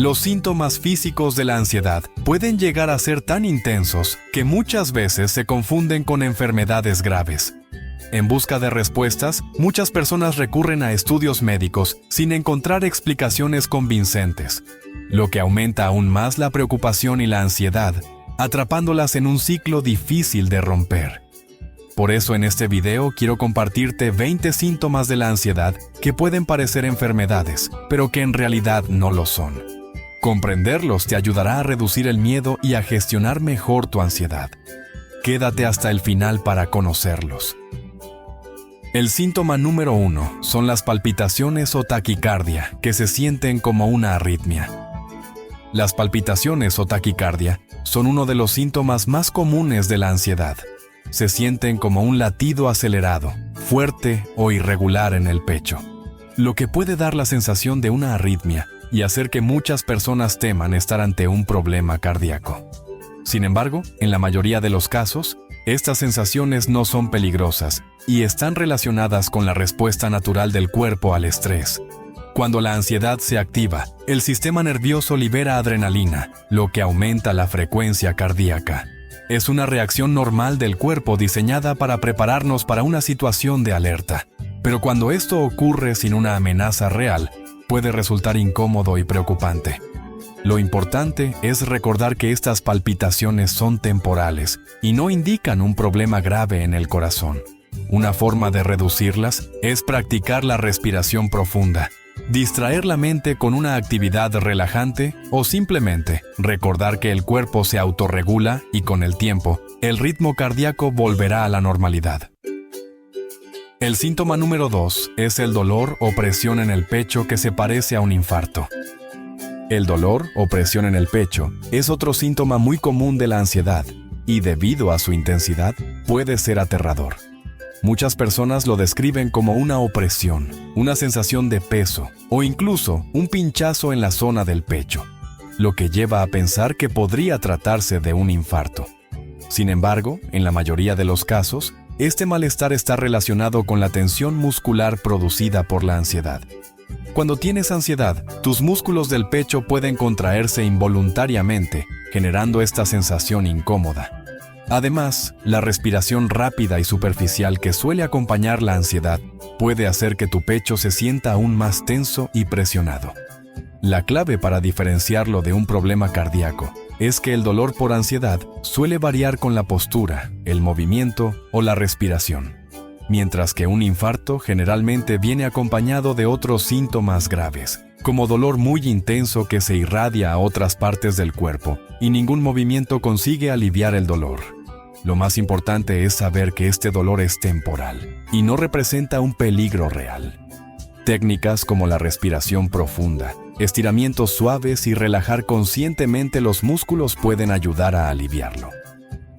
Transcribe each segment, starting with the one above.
Los síntomas físicos de la ansiedad pueden llegar a ser tan intensos que muchas veces se confunden con enfermedades graves. En busca de respuestas, muchas personas recurren a estudios médicos sin encontrar explicaciones convincentes, lo que aumenta aún más la preocupación y la ansiedad, atrapándolas en un ciclo difícil de romper. Por eso en este video quiero compartirte 20 síntomas de la ansiedad que pueden parecer enfermedades, pero que en realidad no lo son. Comprenderlos te ayudará a reducir el miedo y a gestionar mejor tu ansiedad. Quédate hasta el final para conocerlos. El síntoma número 1 son las palpitaciones o taquicardia, que se sienten como una arritmia. Las palpitaciones o taquicardia son uno de los síntomas más comunes de la ansiedad. Se sienten como un latido acelerado, fuerte o irregular en el pecho, lo que puede dar la sensación de una arritmia y hacer que muchas personas teman estar ante un problema cardíaco. Sin embargo, en la mayoría de los casos, estas sensaciones no son peligrosas y están relacionadas con la respuesta natural del cuerpo al estrés. Cuando la ansiedad se activa, el sistema nervioso libera adrenalina, lo que aumenta la frecuencia cardíaca. Es una reacción normal del cuerpo diseñada para prepararnos para una situación de alerta. Pero cuando esto ocurre sin una amenaza real, puede resultar incómodo y preocupante. Lo importante es recordar que estas palpitaciones son temporales y no indican un problema grave en el corazón. Una forma de reducirlas es practicar la respiración profunda, distraer la mente con una actividad relajante o simplemente recordar que el cuerpo se autorregula y con el tiempo, el ritmo cardíaco volverá a la normalidad. El síntoma número 2 es el dolor o presión en el pecho que se parece a un infarto. El dolor o presión en el pecho es otro síntoma muy común de la ansiedad y debido a su intensidad puede ser aterrador. Muchas personas lo describen como una opresión, una sensación de peso o incluso un pinchazo en la zona del pecho, lo que lleva a pensar que podría tratarse de un infarto. Sin embargo, en la mayoría de los casos, este malestar está relacionado con la tensión muscular producida por la ansiedad. Cuando tienes ansiedad, tus músculos del pecho pueden contraerse involuntariamente, generando esta sensación incómoda. Además, la respiración rápida y superficial que suele acompañar la ansiedad puede hacer que tu pecho se sienta aún más tenso y presionado. La clave para diferenciarlo de un problema cardíaco es que el dolor por ansiedad suele variar con la postura, el movimiento o la respiración, mientras que un infarto generalmente viene acompañado de otros síntomas graves, como dolor muy intenso que se irradia a otras partes del cuerpo y ningún movimiento consigue aliviar el dolor. Lo más importante es saber que este dolor es temporal y no representa un peligro real. Técnicas como la respiración profunda, estiramientos suaves y relajar conscientemente los músculos pueden ayudar a aliviarlo.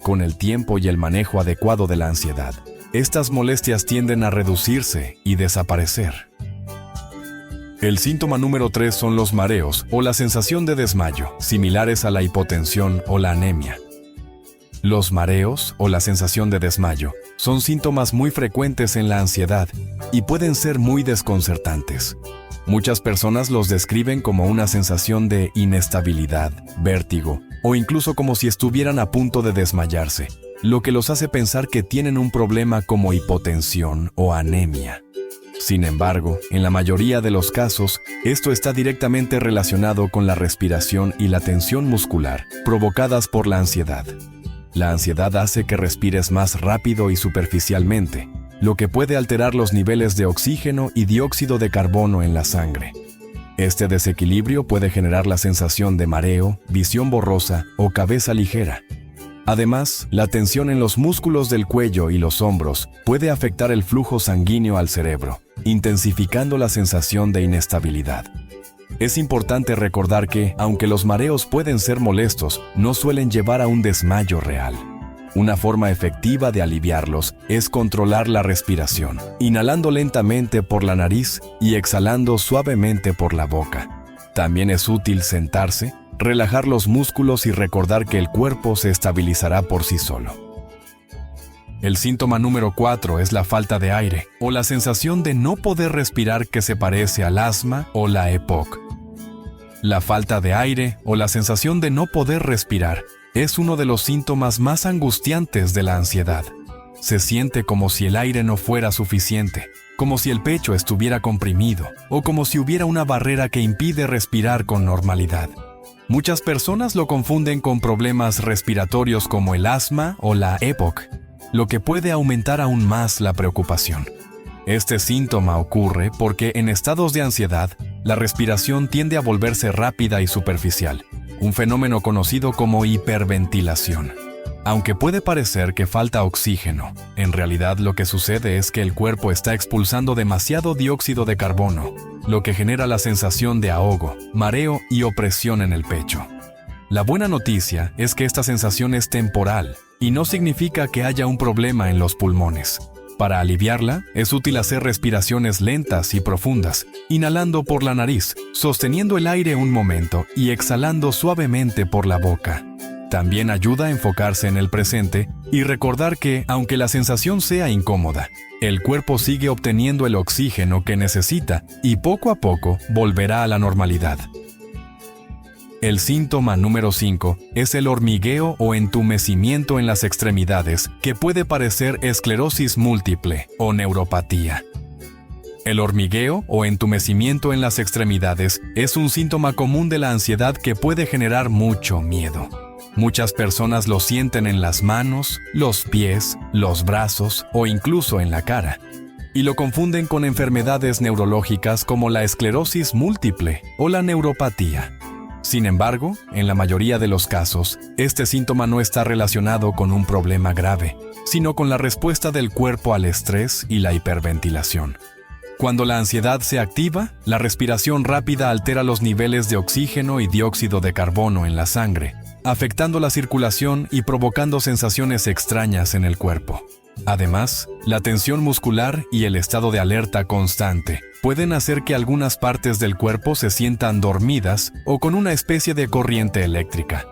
Con el tiempo y el manejo adecuado de la ansiedad, estas molestias tienden a reducirse y desaparecer. El síntoma número 3 son los mareos o la sensación de desmayo, similares a la hipotensión o la anemia. Los mareos o la sensación de desmayo son síntomas muy frecuentes en la ansiedad y pueden ser muy desconcertantes. Muchas personas los describen como una sensación de inestabilidad, vértigo o incluso como si estuvieran a punto de desmayarse, lo que los hace pensar que tienen un problema como hipotensión o anemia. Sin embargo, en la mayoría de los casos, esto está directamente relacionado con la respiración y la tensión muscular provocadas por la ansiedad. La ansiedad hace que respires más rápido y superficialmente, lo que puede alterar los niveles de oxígeno y dióxido de carbono en la sangre. Este desequilibrio puede generar la sensación de mareo, visión borrosa o cabeza ligera. Además, la tensión en los músculos del cuello y los hombros puede afectar el flujo sanguíneo al cerebro, intensificando la sensación de inestabilidad. Es importante recordar que, aunque los mareos pueden ser molestos, no suelen llevar a un desmayo real. Una forma efectiva de aliviarlos es controlar la respiración, inhalando lentamente por la nariz y exhalando suavemente por la boca. También es útil sentarse, relajar los músculos y recordar que el cuerpo se estabilizará por sí solo. El síntoma número 4 es la falta de aire o la sensación de no poder respirar que se parece al asma o la EPOC. La falta de aire o la sensación de no poder respirar es uno de los síntomas más angustiantes de la ansiedad. Se siente como si el aire no fuera suficiente, como si el pecho estuviera comprimido o como si hubiera una barrera que impide respirar con normalidad. Muchas personas lo confunden con problemas respiratorios como el asma o la EPOC, lo que puede aumentar aún más la preocupación. Este síntoma ocurre porque en estados de ansiedad, la respiración tiende a volverse rápida y superficial, un fenómeno conocido como hiperventilación. Aunque puede parecer que falta oxígeno, en realidad lo que sucede es que el cuerpo está expulsando demasiado dióxido de carbono, lo que genera la sensación de ahogo, mareo y opresión en el pecho. La buena noticia es que esta sensación es temporal y no significa que haya un problema en los pulmones. Para aliviarla, es útil hacer respiraciones lentas y profundas, inhalando por la nariz, sosteniendo el aire un momento y exhalando suavemente por la boca. También ayuda a enfocarse en el presente y recordar que, aunque la sensación sea incómoda, el cuerpo sigue obteniendo el oxígeno que necesita y poco a poco volverá a la normalidad. El síntoma número 5 es el hormigueo o entumecimiento en las extremidades, que puede parecer esclerosis múltiple o neuropatía. El hormigueo o entumecimiento en las extremidades es un síntoma común de la ansiedad que puede generar mucho miedo. Muchas personas lo sienten en las manos, los pies, los brazos o incluso en la cara, y lo confunden con enfermedades neurológicas como la esclerosis múltiple o la neuropatía. Sin embargo, en la mayoría de los casos, este síntoma no está relacionado con un problema grave, sino con la respuesta del cuerpo al estrés y la hiperventilación. Cuando la ansiedad se activa, la respiración rápida altera los niveles de oxígeno y dióxido de carbono en la sangre, afectando la circulación y provocando sensaciones extrañas en el cuerpo. Además, la tensión muscular y el estado de alerta constante pueden hacer que algunas partes del cuerpo se sientan dormidas o con una especie de corriente eléctrica.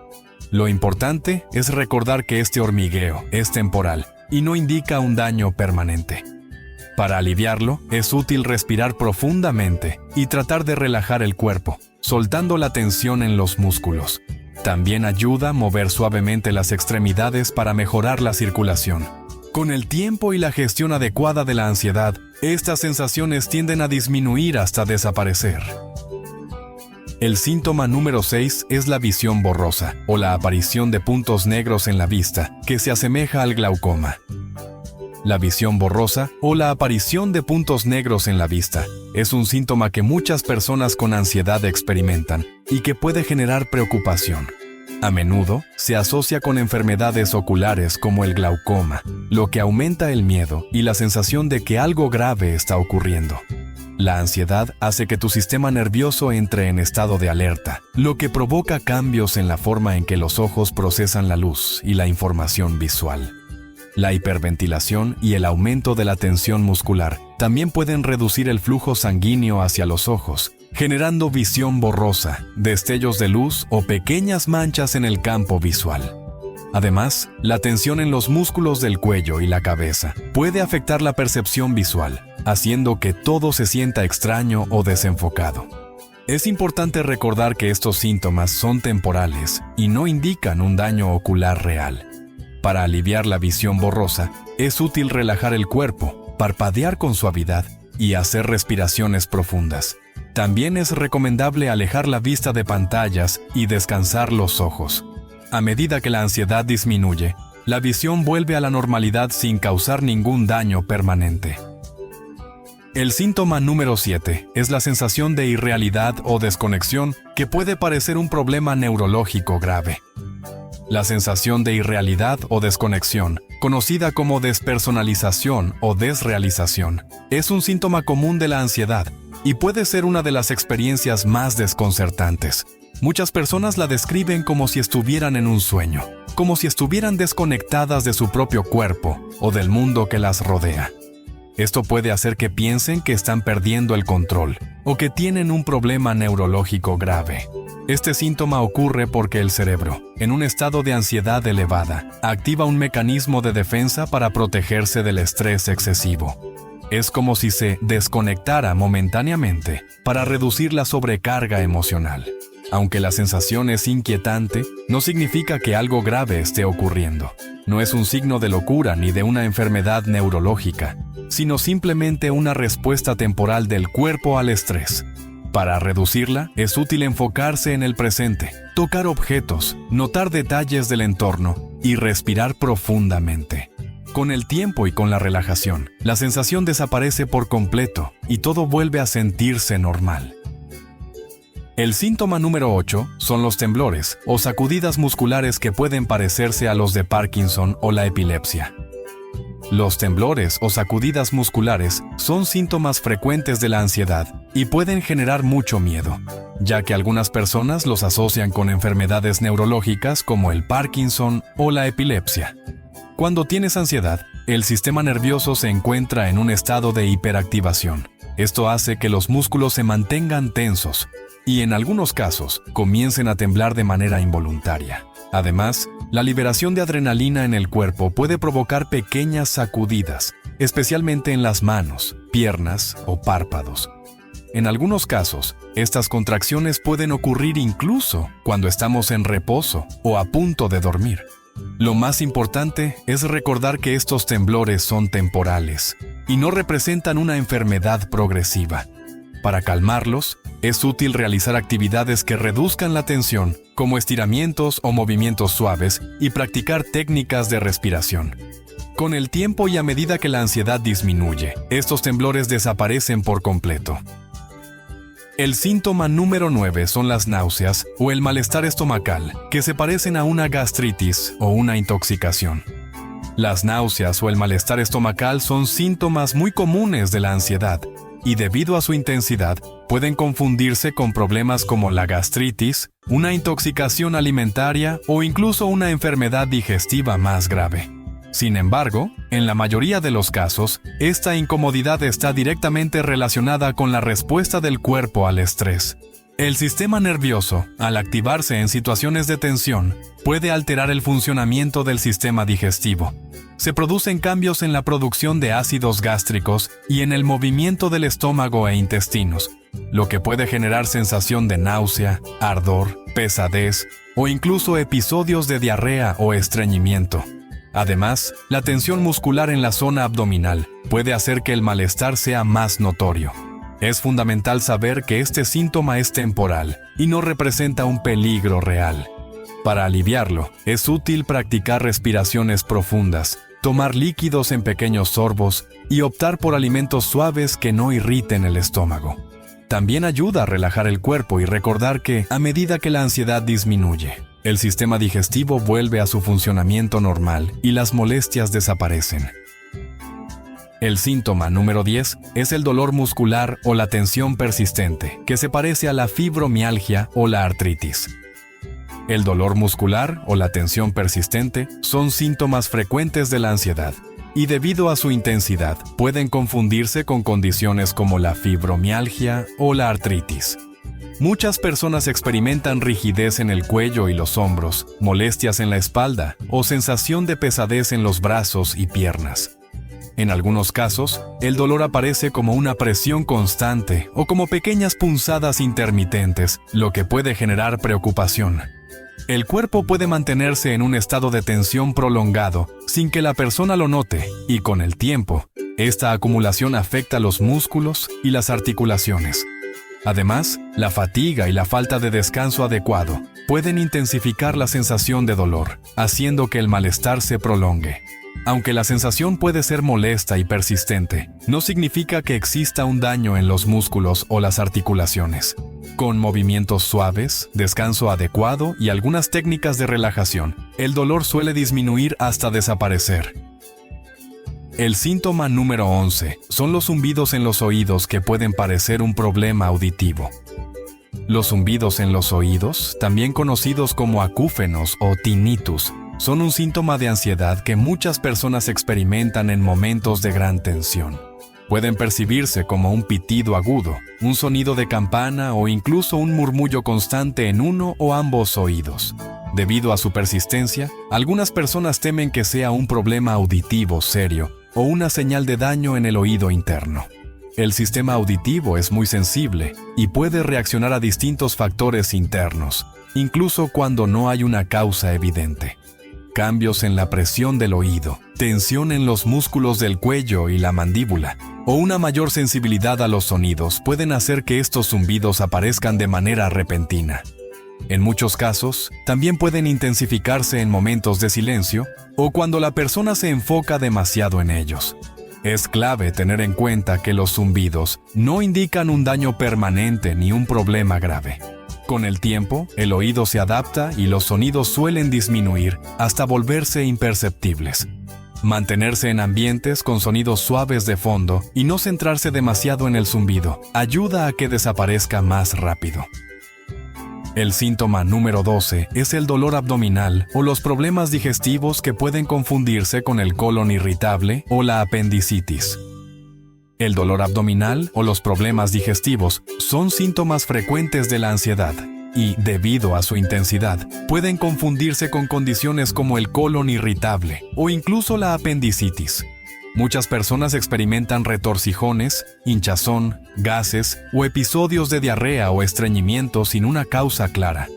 Lo importante es recordar que este hormigueo es temporal y no indica un daño permanente. Para aliviarlo, es útil respirar profundamente y tratar de relajar el cuerpo, soltando la tensión en los músculos. También ayuda a mover suavemente las extremidades para mejorar la circulación. Con el tiempo y la gestión adecuada de la ansiedad, estas sensaciones tienden a disminuir hasta desaparecer. El síntoma número 6 es la visión borrosa, o la aparición de puntos negros en la vista, que se asemeja al glaucoma. La visión borrosa, o la aparición de puntos negros en la vista, es un síntoma que muchas personas con ansiedad experimentan y que puede generar preocupación. A menudo se asocia con enfermedades oculares como el glaucoma, lo que aumenta el miedo y la sensación de que algo grave está ocurriendo. La ansiedad hace que tu sistema nervioso entre en estado de alerta, lo que provoca cambios en la forma en que los ojos procesan la luz y la información visual. La hiperventilación y el aumento de la tensión muscular también pueden reducir el flujo sanguíneo hacia los ojos, generando visión borrosa, destellos de luz o pequeñas manchas en el campo visual. Además, la tensión en los músculos del cuello y la cabeza puede afectar la percepción visual, haciendo que todo se sienta extraño o desenfocado. Es importante recordar que estos síntomas son temporales y no indican un daño ocular real. Para aliviar la visión borrosa, es útil relajar el cuerpo, parpadear con suavidad y hacer respiraciones profundas. También es recomendable alejar la vista de pantallas y descansar los ojos. A medida que la ansiedad disminuye, la visión vuelve a la normalidad sin causar ningún daño permanente. El síntoma número 7 es la sensación de irrealidad o desconexión que puede parecer un problema neurológico grave. La sensación de irrealidad o desconexión, conocida como despersonalización o desrealización, es un síntoma común de la ansiedad y puede ser una de las experiencias más desconcertantes. Muchas personas la describen como si estuvieran en un sueño, como si estuvieran desconectadas de su propio cuerpo o del mundo que las rodea. Esto puede hacer que piensen que están perdiendo el control o que tienen un problema neurológico grave. Este síntoma ocurre porque el cerebro, en un estado de ansiedad elevada, activa un mecanismo de defensa para protegerse del estrés excesivo. Es como si se desconectara momentáneamente para reducir la sobrecarga emocional. Aunque la sensación es inquietante, no significa que algo grave esté ocurriendo. No es un signo de locura ni de una enfermedad neurológica, sino simplemente una respuesta temporal del cuerpo al estrés. Para reducirla, es útil enfocarse en el presente, tocar objetos, notar detalles del entorno y respirar profundamente. Con el tiempo y con la relajación, la sensación desaparece por completo y todo vuelve a sentirse normal. El síntoma número 8 son los temblores o sacudidas musculares que pueden parecerse a los de Parkinson o la epilepsia. Los temblores o sacudidas musculares son síntomas frecuentes de la ansiedad y pueden generar mucho miedo, ya que algunas personas los asocian con enfermedades neurológicas como el Parkinson o la epilepsia. Cuando tienes ansiedad, el sistema nervioso se encuentra en un estado de hiperactivación. Esto hace que los músculos se mantengan tensos y en algunos casos comiencen a temblar de manera involuntaria. Además, la liberación de adrenalina en el cuerpo puede provocar pequeñas sacudidas, especialmente en las manos, piernas o párpados. En algunos casos, estas contracciones pueden ocurrir incluso cuando estamos en reposo o a punto de dormir. Lo más importante es recordar que estos temblores son temporales y no representan una enfermedad progresiva. Para calmarlos, es útil realizar actividades que reduzcan la tensión, como estiramientos o movimientos suaves, y practicar técnicas de respiración. Con el tiempo y a medida que la ansiedad disminuye, estos temblores desaparecen por completo. El síntoma número 9 son las náuseas o el malestar estomacal, que se parecen a una gastritis o una intoxicación. Las náuseas o el malestar estomacal son síntomas muy comunes de la ansiedad, y debido a su intensidad, pueden confundirse con problemas como la gastritis, una intoxicación alimentaria o incluso una enfermedad digestiva más grave. Sin embargo, en la mayoría de los casos, esta incomodidad está directamente relacionada con la respuesta del cuerpo al estrés. El sistema nervioso, al activarse en situaciones de tensión, puede alterar el funcionamiento del sistema digestivo. Se producen cambios en la producción de ácidos gástricos y en el movimiento del estómago e intestinos, lo que puede generar sensación de náusea, ardor, pesadez o incluso episodios de diarrea o estreñimiento. Además, la tensión muscular en la zona abdominal puede hacer que el malestar sea más notorio. Es fundamental saber que este síntoma es temporal y no representa un peligro real. Para aliviarlo, es útil practicar respiraciones profundas, tomar líquidos en pequeños sorbos y optar por alimentos suaves que no irriten el estómago. También ayuda a relajar el cuerpo y recordar que, a medida que la ansiedad disminuye, el sistema digestivo vuelve a su funcionamiento normal y las molestias desaparecen. El síntoma número 10 es el dolor muscular o la tensión persistente, que se parece a la fibromialgia o la artritis. El dolor muscular o la tensión persistente son síntomas frecuentes de la ansiedad y debido a su intensidad pueden confundirse con condiciones como la fibromialgia o la artritis. Muchas personas experimentan rigidez en el cuello y los hombros, molestias en la espalda o sensación de pesadez en los brazos y piernas. En algunos casos, el dolor aparece como una presión constante o como pequeñas punzadas intermitentes, lo que puede generar preocupación. El cuerpo puede mantenerse en un estado de tensión prolongado sin que la persona lo note y con el tiempo, esta acumulación afecta los músculos y las articulaciones. Además, la fatiga y la falta de descanso adecuado pueden intensificar la sensación de dolor, haciendo que el malestar se prolongue. Aunque la sensación puede ser molesta y persistente, no significa que exista un daño en los músculos o las articulaciones. Con movimientos suaves, descanso adecuado y algunas técnicas de relajación, el dolor suele disminuir hasta desaparecer. El síntoma número 11 son los zumbidos en los oídos que pueden parecer un problema auditivo. Los zumbidos en los oídos, también conocidos como acúfenos o tinnitus, son un síntoma de ansiedad que muchas personas experimentan en momentos de gran tensión. Pueden percibirse como un pitido agudo, un sonido de campana o incluso un murmullo constante en uno o ambos oídos. Debido a su persistencia, algunas personas temen que sea un problema auditivo serio o una señal de daño en el oído interno. el sistema auditivo es muy sensible y puede reaccionar a distintos factores internos, incluso cuando no hay una causa evidente. Cambios en la presión del oído, tensión en los músculos del cuello y la mandíbula, o una mayor sensibilidad a los sonidos pueden hacer que estos zumbidos aparezcan de manera repentina. En muchos casos, también pueden intensificarse en momentos de silencio o cuando la persona se enfoca demasiado en ellos. Es clave tener en cuenta que los zumbidos no indican un daño permanente ni un problema grave. Con el tiempo, el oído se adapta y los sonidos suelen disminuir hasta volverse imperceptibles. Mantenerse en ambientes con sonidos suaves de fondo y no centrarse demasiado en el zumbido ayuda a que desaparezca más rápido. El síntoma número 12 es el dolor abdominal o los problemas digestivos que pueden confundirse con el colon irritable o la apendicitis. El dolor abdominal o los problemas digestivos son síntomas frecuentes de la ansiedad y, debido a su intensidad, pueden confundirse con condiciones como el colon irritable o incluso la apendicitis. Muchas personas experimentan retorcijones, hinchazón, gases o episodios de diarrea o estreñimiento sin una causa clara.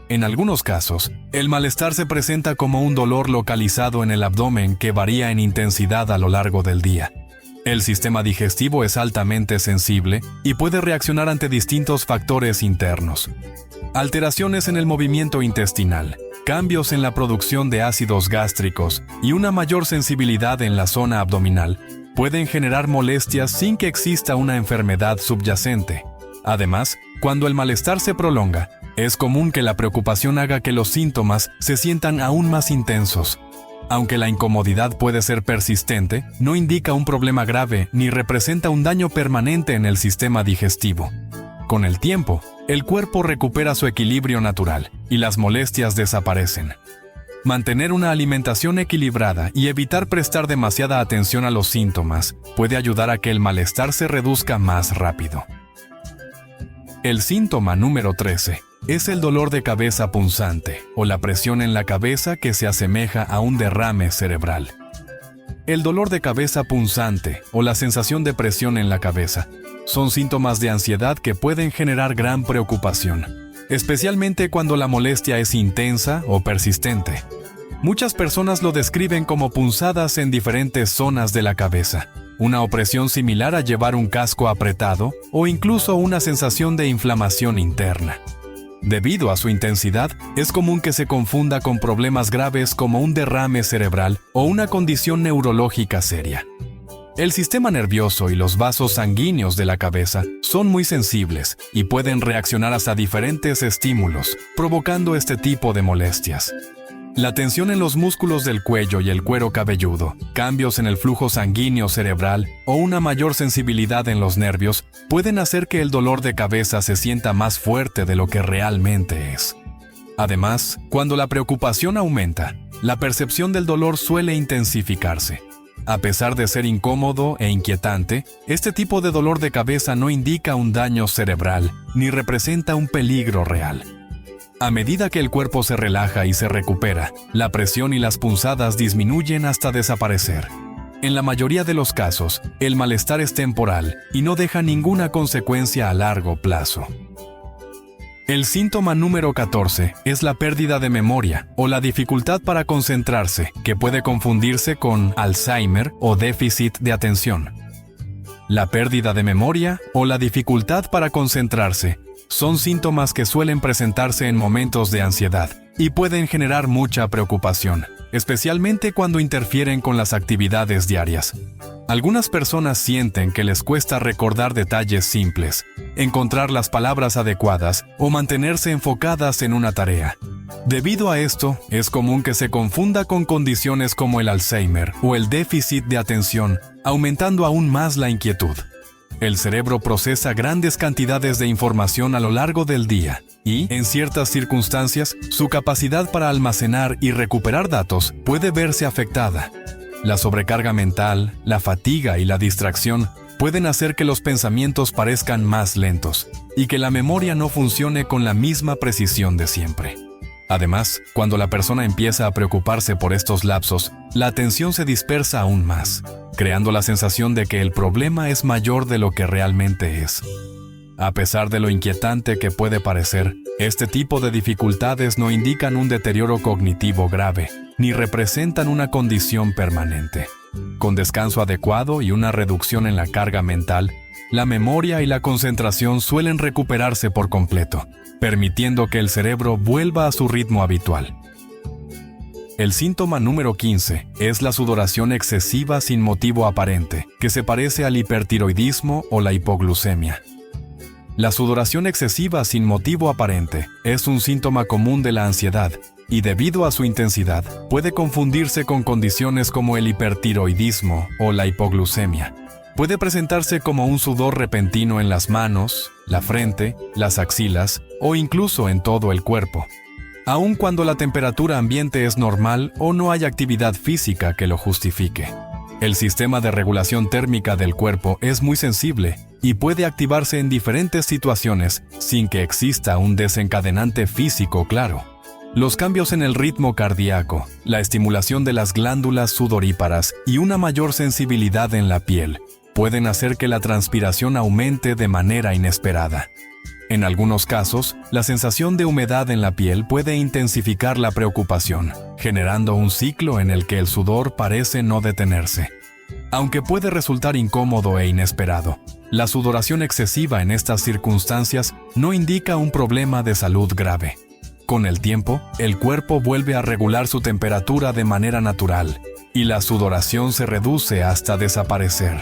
En algunos casos, el malestar se presenta como un dolor localizado en el abdomen que varía en intensidad a lo largo del día. El sistema digestivo es altamente sensible y puede reaccionar ante distintos factores internos. Alteraciones en el movimiento intestinal, cambios en la producción de ácidos gástricos y una mayor sensibilidad en la zona abdominal pueden generar molestias sin que exista una enfermedad subyacente. Además, cuando el malestar se prolonga, es común que la preocupación haga que los síntomas se sientan aún más intensos. Aunque la incomodidad puede ser persistente, no indica un problema grave ni representa un daño permanente en el sistema digestivo. Con el tiempo, el cuerpo recupera su equilibrio natural y las molestias desaparecen. Mantener una alimentación equilibrada y evitar prestar demasiada atención a los síntomas puede ayudar a que el malestar se reduzca más rápido. El síntoma número 13 es el dolor de cabeza punzante o la presión en la cabeza que se asemeja a un derrame cerebral. El dolor de cabeza punzante o la sensación de presión en la cabeza son síntomas de ansiedad que pueden generar gran preocupación, especialmente cuando la molestia es intensa o persistente. Muchas personas lo describen como punzadas en diferentes zonas de la cabeza, una opresión similar a llevar un casco apretado o incluso una sensación de inflamación interna. Debido a su intensidad, es común que se confunda con problemas graves como un derrame cerebral o una condición neurológica seria. El sistema nervioso y los vasos sanguíneos de la cabeza son muy sensibles y pueden reaccionar hasta diferentes estímulos, provocando este tipo de molestias. La tensión en los músculos del cuello y el cuero cabelludo, cambios en el flujo sanguíneo cerebral o una mayor sensibilidad en los nervios pueden hacer que el dolor de cabeza se sienta más fuerte de lo que realmente es. Además, cuando la preocupación aumenta, la percepción del dolor suele intensificarse. A pesar de ser incómodo e inquietante, este tipo de dolor de cabeza no indica un daño cerebral ni representa un peligro real. A medida que el cuerpo se relaja y se recupera, la presión y las punzadas disminuyen hasta desaparecer. En la mayoría de los casos, el malestar es temporal y no deja ninguna consecuencia a largo plazo. El síntoma número 14 es la pérdida de memoria o la dificultad para concentrarse, que puede confundirse con Alzheimer o déficit de atención. La pérdida de memoria o la dificultad para concentrarse son síntomas que suelen presentarse en momentos de ansiedad y pueden generar mucha preocupación, especialmente cuando interfieren con las actividades diarias. Algunas personas sienten que les cuesta recordar detalles simples, encontrar las palabras adecuadas o mantenerse enfocadas en una tarea. Debido a esto, es común que se confunda con condiciones como el Alzheimer o el déficit de atención, aumentando aún más la inquietud. El cerebro procesa grandes cantidades de información a lo largo del día y, en ciertas circunstancias, su capacidad para almacenar y recuperar datos puede verse afectada. La sobrecarga mental, la fatiga y la distracción pueden hacer que los pensamientos parezcan más lentos y que la memoria no funcione con la misma precisión de siempre. Además, cuando la persona empieza a preocuparse por estos lapsos, la atención se dispersa aún más, creando la sensación de que el problema es mayor de lo que realmente es. A pesar de lo inquietante que puede parecer, este tipo de dificultades no indican un deterioro cognitivo grave, ni representan una condición permanente. Con descanso adecuado y una reducción en la carga mental, la memoria y la concentración suelen recuperarse por completo, permitiendo que el cerebro vuelva a su ritmo habitual. El síntoma número 15 es la sudoración excesiva sin motivo aparente, que se parece al hipertiroidismo o la hipoglucemia. La sudoración excesiva sin motivo aparente es un síntoma común de la ansiedad y, debido a su intensidad, puede confundirse con condiciones como el hipertiroidismo o la hipoglucemia. Puede presentarse como un sudor repentino en las manos, la frente, las axilas o incluso en todo el cuerpo, aun cuando la temperatura ambiente es normal o no hay actividad física que lo justifique. El sistema de regulación térmica del cuerpo es muy sensible y puede activarse en diferentes situaciones sin que exista un desencadenante físico claro. Los cambios en el ritmo cardíaco, la estimulación de las glándulas sudoríparas y una mayor sensibilidad en la piel pueden hacer que la transpiración aumente de manera inesperada. En algunos casos, la sensación de humedad en la piel puede intensificar la preocupación, generando un ciclo en el que el sudor parece no detenerse. Aunque puede resultar incómodo e inesperado, la sudoración excesiva en estas circunstancias no indica un problema de salud grave. Con el tiempo, el cuerpo vuelve a regular su temperatura de manera natural y la sudoración se reduce hasta desaparecer.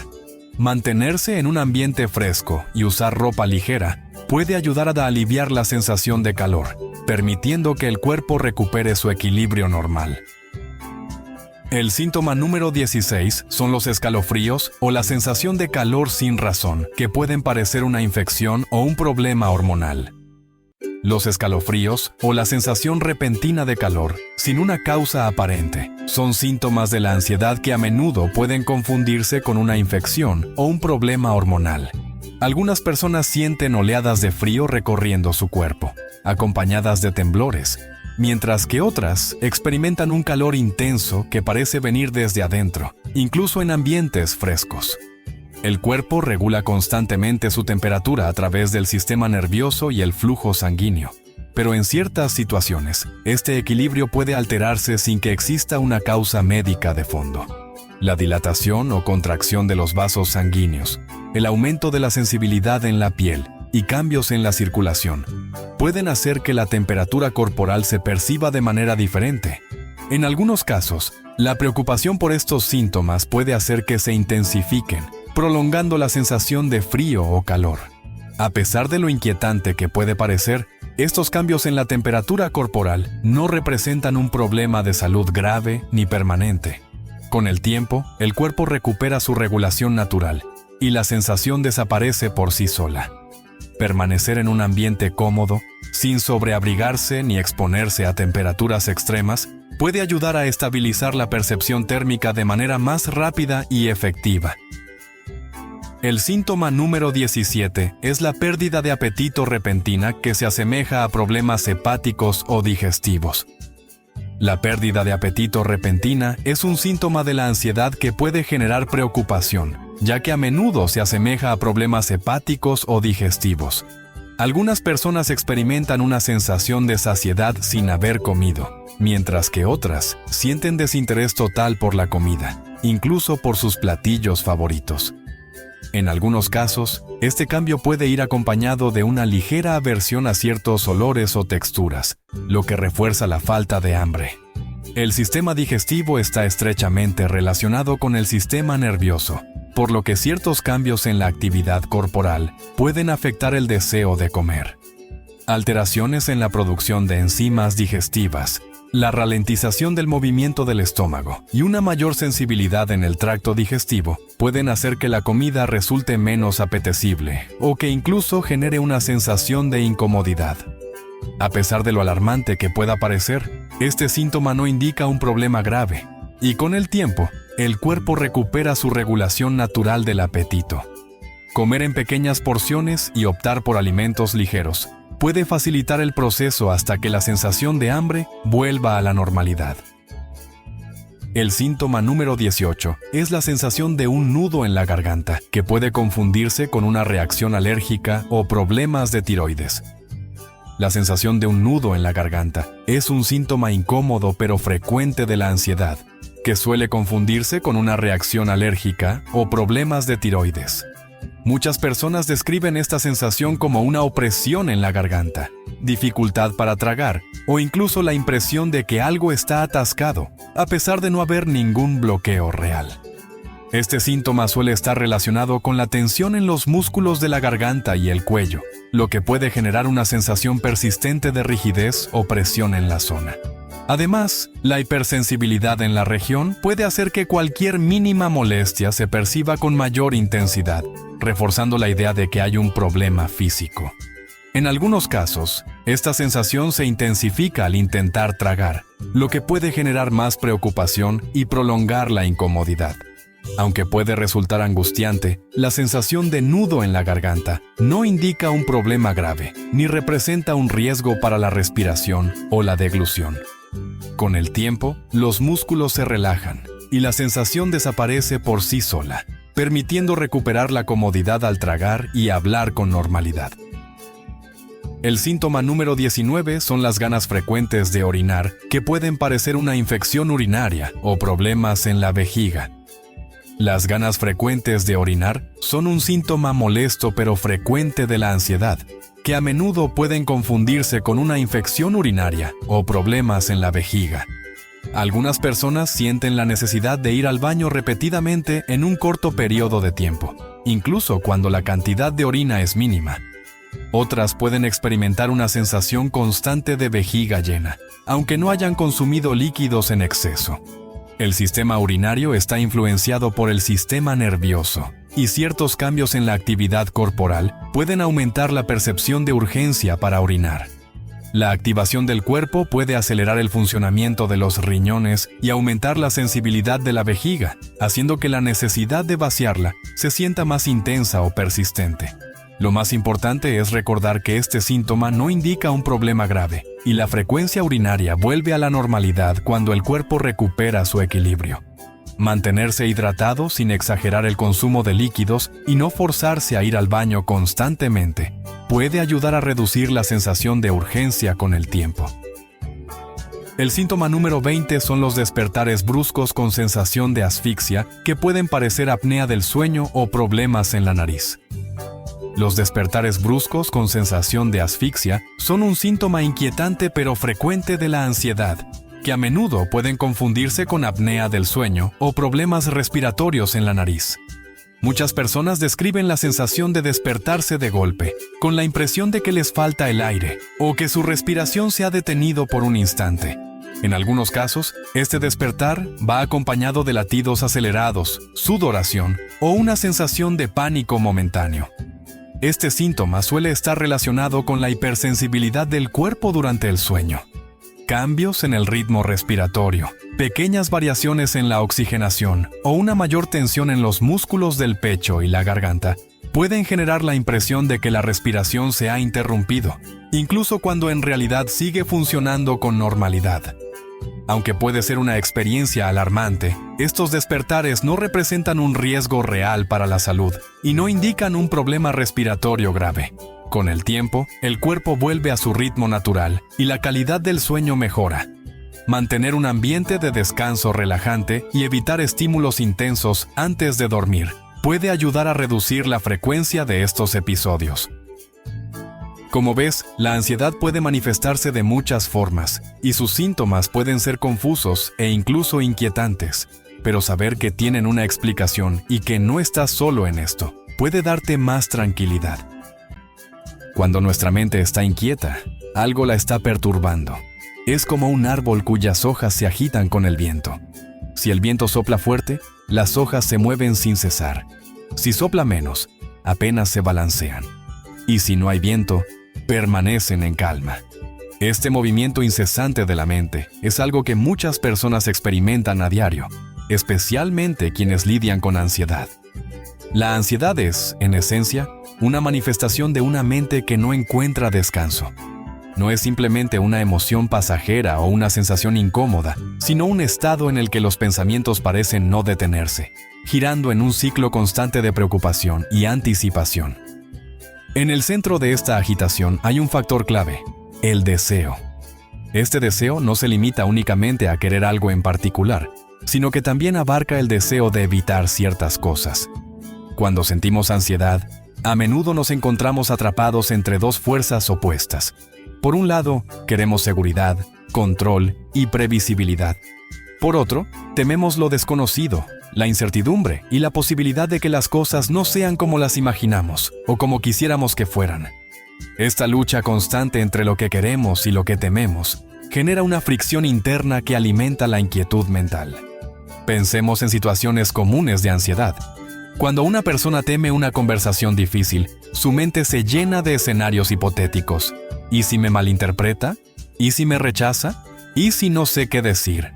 Mantenerse en un ambiente fresco y usar ropa ligera puede ayudar a aliviar la sensación de calor, permitiendo que el cuerpo recupere su equilibrio normal. El síntoma número 16 son los escalofríos o la sensación de calor sin razón, que pueden parecer una infección o un problema hormonal. Los escalofríos o la sensación repentina de calor, sin una causa aparente, son síntomas de la ansiedad que a menudo pueden confundirse con una infección o un problema hormonal. Algunas personas sienten oleadas de frío recorriendo su cuerpo, acompañadas de temblores, mientras que otras experimentan un calor intenso que parece venir desde adentro, incluso en ambientes frescos. El cuerpo regula constantemente su temperatura a través del sistema nervioso y el flujo sanguíneo, pero en ciertas situaciones, este equilibrio puede alterarse sin que exista una causa médica de fondo. La dilatación o contracción de los vasos sanguíneos, el aumento de la sensibilidad en la piel y cambios en la circulación pueden hacer que la temperatura corporal se perciba de manera diferente. En algunos casos, la preocupación por estos síntomas puede hacer que se intensifiquen, prolongando la sensación de frío o calor. A pesar de lo inquietante que puede parecer, estos cambios en la temperatura corporal no representan un problema de salud grave ni permanente. Con el tiempo, el cuerpo recupera su regulación natural y la sensación desaparece por sí sola. Permanecer en un ambiente cómodo, sin sobreabrigarse ni exponerse a temperaturas extremas, puede ayudar a estabilizar la percepción térmica de manera más rápida y efectiva. El síntoma número 17 es la pérdida de apetito repentina que se asemeja a problemas hepáticos o digestivos. La pérdida de apetito repentina es un síntoma de la ansiedad que puede generar preocupación, ya que a menudo se asemeja a problemas hepáticos o digestivos. Algunas personas experimentan una sensación de saciedad sin haber comido, mientras que otras sienten desinterés total por la comida, incluso por sus platillos favoritos. En algunos casos, este cambio puede ir acompañado de una ligera aversión a ciertos olores o texturas, lo que refuerza la falta de hambre. El sistema digestivo está estrechamente relacionado con el sistema nervioso, por lo que ciertos cambios en la actividad corporal pueden afectar el deseo de comer. Alteraciones en la producción de enzimas digestivas, la ralentización del movimiento del estómago y una mayor sensibilidad en el tracto digestivo pueden hacer que la comida resulte menos apetecible o que incluso genere una sensación de incomodidad. A pesar de lo alarmante que pueda parecer, este síntoma no indica un problema grave, y con el tiempo, el cuerpo recupera su regulación natural del apetito. Comer en pequeñas porciones y optar por alimentos ligeros puede facilitar el proceso hasta que la sensación de hambre vuelva a la normalidad. El síntoma número 18 es la sensación de un nudo en la garganta, que puede confundirse con una reacción alérgica o problemas de tiroides. La sensación de un nudo en la garganta es un síntoma incómodo pero frecuente de la ansiedad, que suele confundirse con una reacción alérgica o problemas de tiroides. Muchas personas describen esta sensación como una opresión en la garganta, dificultad para tragar o incluso la impresión de que algo está atascado, a pesar de no haber ningún bloqueo real. Este síntoma suele estar relacionado con la tensión en los músculos de la garganta y el cuello, lo que puede generar una sensación persistente de rigidez o presión en la zona. Además, la hipersensibilidad en la región puede hacer que cualquier mínima molestia se perciba con mayor intensidad, reforzando la idea de que hay un problema físico. En algunos casos, esta sensación se intensifica al intentar tragar, lo que puede generar más preocupación y prolongar la incomodidad. Aunque puede resultar angustiante, la sensación de nudo en la garganta no indica un problema grave, ni representa un riesgo para la respiración o la deglución. Con el tiempo, los músculos se relajan y la sensación desaparece por sí sola, permitiendo recuperar la comodidad al tragar y hablar con normalidad. El síntoma número 19 son las ganas frecuentes de orinar, que pueden parecer una infección urinaria o problemas en la vejiga. Las ganas frecuentes de orinar son un síntoma molesto pero frecuente de la ansiedad, que a menudo pueden confundirse con una infección urinaria o problemas en la vejiga. Algunas personas sienten la necesidad de ir al baño repetidamente en un corto periodo de tiempo, incluso cuando la cantidad de orina es mínima. Otras pueden experimentar una sensación constante de vejiga llena, aunque no hayan consumido líquidos en exceso. El sistema urinario está influenciado por el sistema nervioso, y ciertos cambios en la actividad corporal pueden aumentar la percepción de urgencia para orinar. La activación del cuerpo puede acelerar el funcionamiento de los riñones y aumentar la sensibilidad de la vejiga, haciendo que la necesidad de vaciarla se sienta más intensa o persistente. Lo más importante es recordar que este síntoma no indica un problema grave, y la frecuencia urinaria vuelve a la normalidad cuando el cuerpo recupera su equilibrio. Mantenerse hidratado sin exagerar el consumo de líquidos y no forzarse a ir al baño constantemente puede ayudar a reducir la sensación de urgencia con el tiempo. El síntoma número 20 son los despertares bruscos con sensación de asfixia que pueden parecer apnea del sueño o problemas en la nariz. Los despertares bruscos con sensación de asfixia son un síntoma inquietante pero frecuente de la ansiedad, que a menudo pueden confundirse con apnea del sueño o problemas respiratorios en la nariz. Muchas personas describen la sensación de despertarse de golpe, con la impresión de que les falta el aire o que su respiración se ha detenido por un instante. En algunos casos, este despertar va acompañado de latidos acelerados, sudoración o una sensación de pánico momentáneo. Este síntoma suele estar relacionado con la hipersensibilidad del cuerpo durante el sueño. Cambios en el ritmo respiratorio, pequeñas variaciones en la oxigenación o una mayor tensión en los músculos del pecho y la garganta pueden generar la impresión de que la respiración se ha interrumpido, incluso cuando en realidad sigue funcionando con normalidad. Aunque puede ser una experiencia alarmante, estos despertares no representan un riesgo real para la salud y no indican un problema respiratorio grave. Con el tiempo, el cuerpo vuelve a su ritmo natural y la calidad del sueño mejora. Mantener un ambiente de descanso relajante y evitar estímulos intensos antes de dormir puede ayudar a reducir la frecuencia de estos episodios. Como ves, la ansiedad puede manifestarse de muchas formas, y sus síntomas pueden ser confusos e incluso inquietantes, pero saber que tienen una explicación y que no estás solo en esto, puede darte más tranquilidad. Cuando nuestra mente está inquieta, algo la está perturbando. Es como un árbol cuyas hojas se agitan con el viento. Si el viento sopla fuerte, las hojas se mueven sin cesar. Si sopla menos, apenas se balancean. Y si no hay viento, permanecen en calma. Este movimiento incesante de la mente es algo que muchas personas experimentan a diario, especialmente quienes lidian con ansiedad. La ansiedad es, en esencia, una manifestación de una mente que no encuentra descanso. no es simplemente una emoción pasajera o una sensación incómoda, sino un estado en el que los pensamientos parecen no detenerse, girando en un ciclo constante de preocupación y anticipación. En el centro de esta agitación hay un factor clave: el deseo. Este deseo no se limita únicamente a querer algo en particular, sino que también abarca el deseo de evitar ciertas cosas. Cuando sentimos ansiedad, a menudo nos encontramos atrapados entre dos fuerzas opuestas. Por un lado, queremos seguridad, control y previsibilidad. Por otro, tememos lo desconocido, la incertidumbre y la posibilidad de que las cosas no sean como las imaginamos o como quisiéramos que fueran. Esta lucha constante entre lo que queremos y lo que tememos genera una fricción interna que alimenta la inquietud mental. Pensemos en situaciones comunes de ansiedad. Cuando una persona teme una conversación difícil, su mente se llena de escenarios hipotéticos. ¿Y si me malinterpreta? ¿Y si me rechaza? ¿Y si no sé qué decir?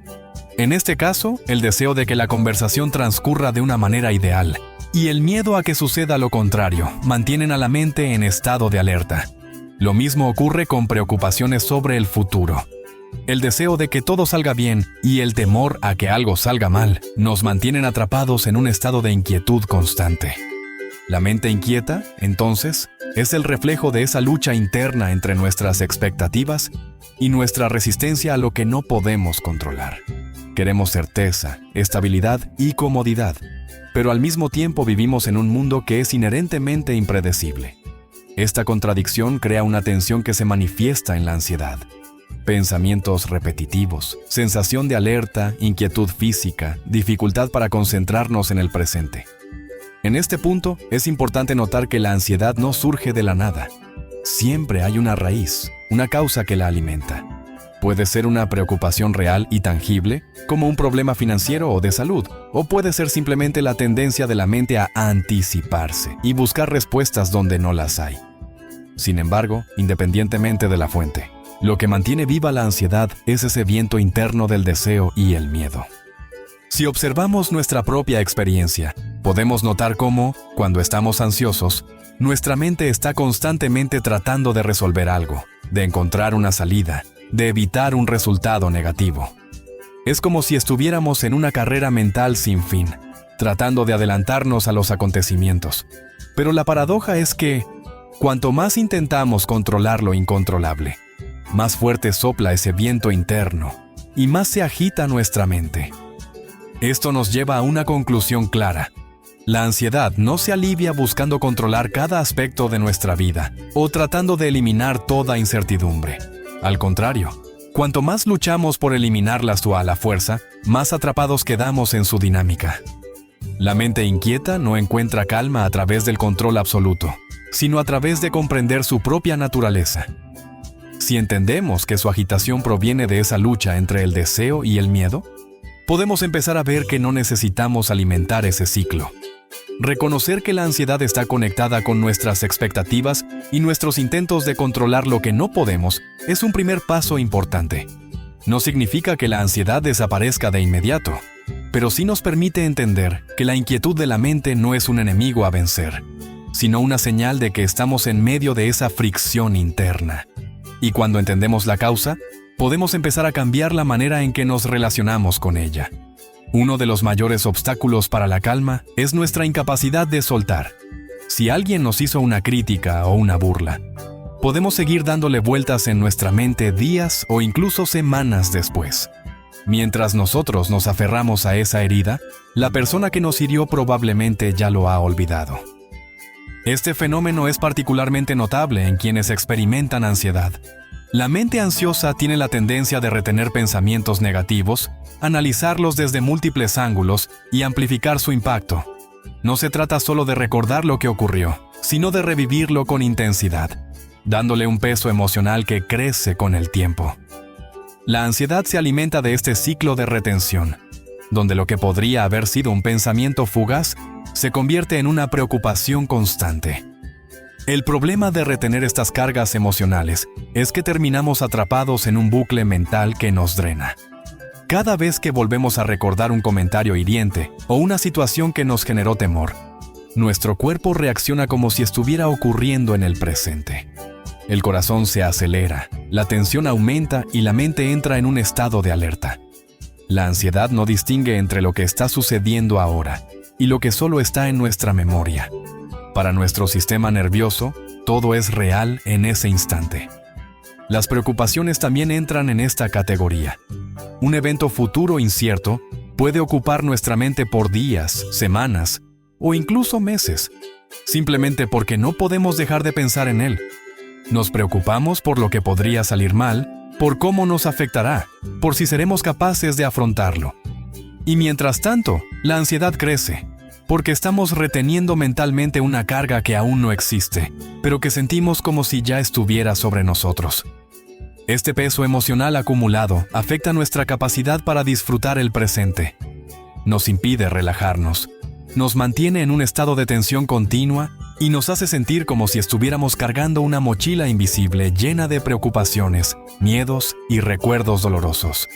En este caso, el deseo de que la conversación transcurra de una manera ideal y el miedo a que suceda lo contrario mantienen a la mente en estado de alerta. Lo mismo ocurre con preocupaciones sobre el futuro. El deseo de que todo salga bien y el temor a que algo salga mal nos mantienen atrapados en un estado de inquietud constante. La mente inquieta, entonces, es el reflejo de esa lucha interna entre nuestras expectativas y nuestra resistencia a lo que no podemos controlar. Queremos certeza, estabilidad y comodidad, pero al mismo tiempo vivimos en un mundo que es inherentemente impredecible. Esta contradicción crea una tensión que se manifiesta en la ansiedad. Pensamientos repetitivos, sensación de alerta, inquietud física, dificultad para concentrarnos en el presente. En este punto, es importante notar que la ansiedad no surge de la nada. Siempre hay una raíz, una causa que la alimenta. Puede ser una preocupación real y tangible, como un problema financiero o de salud, o puede ser simplemente la tendencia de la mente a anticiparse y buscar respuestas donde no las hay. Sin embargo, independientemente de la fuente, lo que mantiene viva la ansiedad es ese viento interno del deseo y el miedo. Si observamos nuestra propia experiencia, podemos notar cómo, cuando estamos ansiosos, nuestra mente está constantemente tratando de resolver algo, de encontrar una salida, de evitar un resultado negativo. Es como si estuviéramos en una carrera mental sin fin, tratando de adelantarnos a los acontecimientos. Pero la paradoja es que, cuanto más intentamos controlar lo incontrolable, más fuerte sopla ese viento interno y más se agita nuestra mente. Esto nos lleva a una conclusión clara. La ansiedad no se alivia buscando controlar cada aspecto de nuestra vida o tratando de eliminar toda incertidumbre. Al contrario, cuanto más luchamos por eliminarlas a la fuerza, más atrapados quedamos en su dinámica. La mente inquieta no encuentra calma a través del control absoluto, sino a través de comprender su propia naturaleza. Si entendemos que su agitación proviene de esa lucha entre el deseo y el miedo, podemos empezar a ver que no necesitamos alimentar ese ciclo. Reconocer que la ansiedad está conectada con nuestras expectativas y nuestros intentos de controlar lo que no podemos es un primer paso importante. No significa que la ansiedad desaparezca de inmediato, pero sí nos permite entender que la inquietud de la mente no es un enemigo a vencer, sino una señal de que estamos en medio de esa fricción interna. Y cuando entendemos la causa, podemos empezar a cambiar la manera en que nos relacionamos con ella. Uno de los mayores obstáculos para la calma es nuestra incapacidad de soltar. Si alguien nos hizo una crítica o una burla, podemos seguir dándole vueltas en nuestra mente días o incluso semanas después. Mientras nosotros nos aferramos a esa herida, la persona que nos hirió probablemente ya lo ha olvidado. Este fenómeno es particularmente notable en quienes experimentan ansiedad. La mente ansiosa tiene la tendencia de retener pensamientos negativos, analizarlos desde múltiples ángulos y amplificar su impacto. No se trata solo de recordar lo que ocurrió, sino de revivirlo con intensidad, dándole un peso emocional que crece con el tiempo. La ansiedad se alimenta de este ciclo de retención, donde lo que podría haber sido un pensamiento fugaz se convierte en una preocupación constante. El problema de retener estas cargas emocionales es que terminamos atrapados en un bucle mental que nos drena. Cada vez que volvemos a recordar un comentario hiriente o una situación que nos generó temor, nuestro cuerpo reacciona como si estuviera ocurriendo en el presente. El corazón se acelera, la tensión aumenta y la mente entra en un estado de alerta. La ansiedad no distingue entre lo que está sucediendo ahora y lo que solo está en nuestra memoria. Para nuestro sistema nervioso, todo es real en ese instante. Las preocupaciones también entran en esta categoría. Un evento futuro incierto puede ocupar nuestra mente por días, semanas o incluso meses, simplemente porque no podemos dejar de pensar en él. Nos preocupamos por lo que podría salir mal, por cómo nos afectará, por si seremos capaces de afrontarlo. Y mientras tanto, la ansiedad crece, porque estamos reteniendo mentalmente una carga que aún no existe, pero que sentimos como si ya estuviera sobre nosotros. Este peso emocional acumulado afecta nuestra capacidad para disfrutar el presente. Nos impide relajarnos, nos mantiene en un estado de tensión continua y nos hace sentir como si estuviéramos cargando una mochila invisible llena de preocupaciones, miedos y recuerdos dolorosos.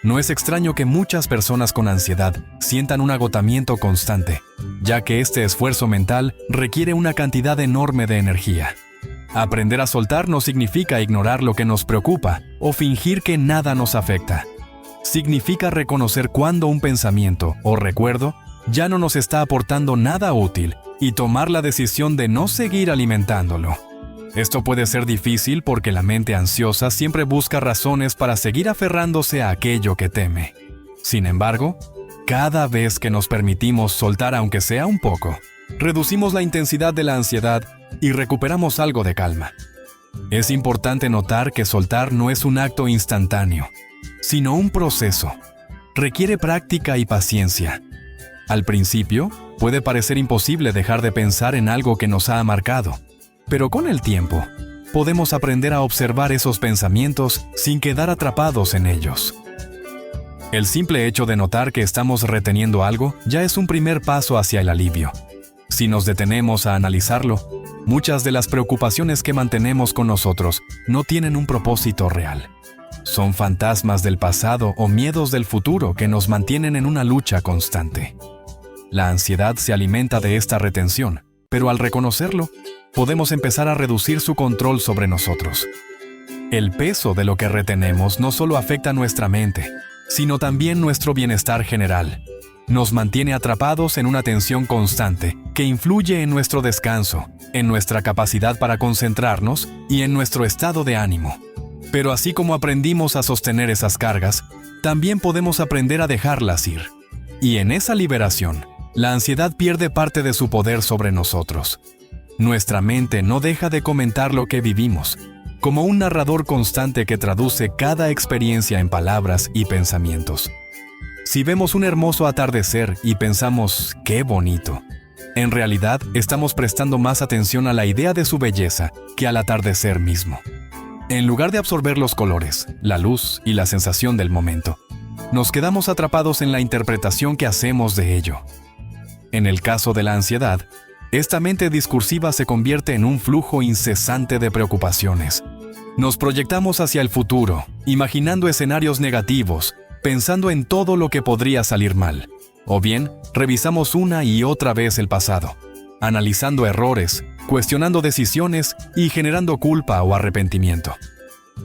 No es extraño que muchas personas con ansiedad sientan un agotamiento constante, ya que este esfuerzo mental requiere una cantidad enorme de energía. Aprender a soltar no significa ignorar lo que nos preocupa o fingir que nada nos afecta. Significa reconocer cuando un pensamiento o recuerdo ya no nos está aportando nada útil y tomar la decisión de no seguir alimentándolo. Esto puede ser difícil porque la mente ansiosa siempre busca razones para seguir aferrándose a aquello que teme. Sin embargo, cada vez que nos permitimos soltar aunque sea un poco, reducimos la intensidad de la ansiedad y recuperamos algo de calma. Es importante notar que soltar no es un acto instantáneo, sino un proceso. Requiere práctica y paciencia. Al principio, puede parecer imposible dejar de pensar en algo que nos ha marcado, pero con el tiempo, podemos aprender a observar esos pensamientos sin quedar atrapados en ellos. El simple hecho de notar que estamos reteniendo algo ya es un primer paso hacia el alivio. Si nos detenemos a analizarlo, muchas de las preocupaciones que mantenemos con nosotros no tienen un propósito real. Son fantasmas del pasado o miedos del futuro que nos mantienen en una lucha constante. La ansiedad se alimenta de esta retención, pero al reconocerlo, podemos empezar a reducir su control sobre nosotros. El peso de lo que retenemos no solo afecta nuestra mente, sino también nuestro bienestar general. Nos mantiene atrapados en una tensión constante que influye en nuestro descanso, en nuestra capacidad para concentrarnos y en nuestro estado de ánimo. Pero así como aprendimos a sostener esas cargas, también podemos aprender a dejarlas ir. Y en esa liberación, la ansiedad pierde parte de su poder sobre nosotros. Nuestra mente no deja de comentar lo que vivimos, como un narrador constante que traduce cada experiencia en palabras y pensamientos. Si vemos un hermoso atardecer y pensamos, ¡qué bonito!, en realidad estamos prestando más atención a la idea de su belleza que al atardecer mismo. En lugar de absorber los colores, la luz y la sensación del momento, nos quedamos atrapados en la interpretación que hacemos de ello. En el caso de la ansiedad, esta mente discursiva se convierte en un flujo incesante de preocupaciones. Nos proyectamos hacia el futuro, imaginando escenarios negativos, pensando en todo lo que podría salir mal. O bien, revisamos una y otra vez el pasado, analizando errores, cuestionando decisiones y generando culpa o arrepentimiento.